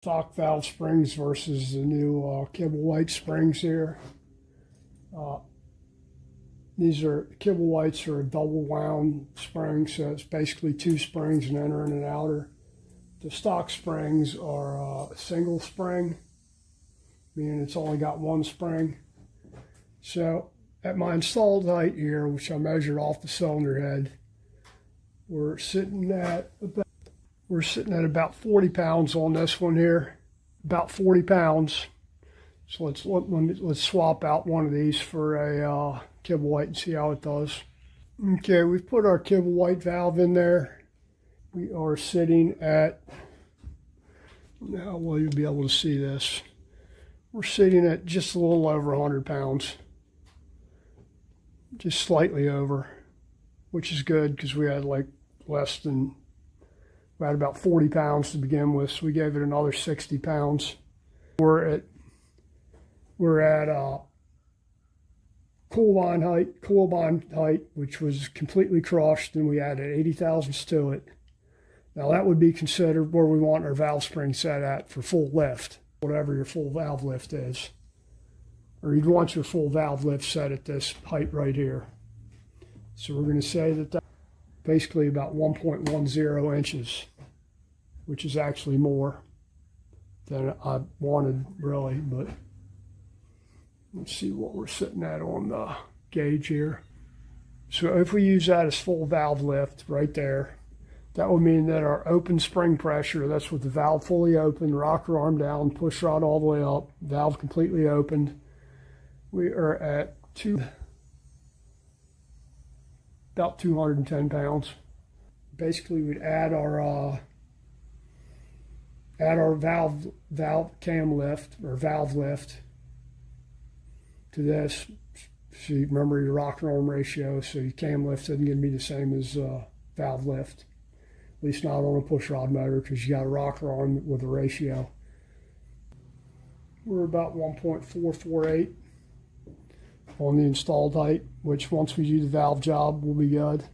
Stock valve springs versus the new Kibble-White springs here. These are Kibble-Whites are a double wound spring, so it's basically two springs, an inner and an outer. The stock springs are a single spring, meaning it's only got one spring. So at my installed height here, which I measured off the cylinder head, we're sitting at about 40 pounds on this one here, about 40 pounds. So let's swap out one of these for a Kibble-White and see how it does. Okay, we've put our Kibble-White valve in there. We are sitting at, how well you'll be able to see this. We're sitting at just a little over 100 pounds. Just slightly over, which is good because we had like we had about 40 pounds to begin with, so we gave it another 60 pounds. We're at cool bind height, which was completely crushed, and we added 80 thousandths to it. Now that would be considered where we want our valve spring set at for full lift, whatever your full valve lift is. Or you'd want your full valve lift set at this height right here. So we're going to say that that's basically about 1.10 inches, which is actually more than I wanted really, but let's see what we're sitting at on the gauge here. So if we use that as full valve lift right there, that would mean that our open spring pressure, that's with the valve fully open, rocker arm down, push rod all the way up, valve completely opened, we are at about 210 pounds. Basically, we'd add our valve cam lift or valve lift to this. So you remember your rocker arm ratio, so your cam lift isn't going to be the same as valve lift. At least not on a push rod motor, because you got a rocker arm with a ratio. We're about 1.448 on the installed height, which once we do the valve job will be good.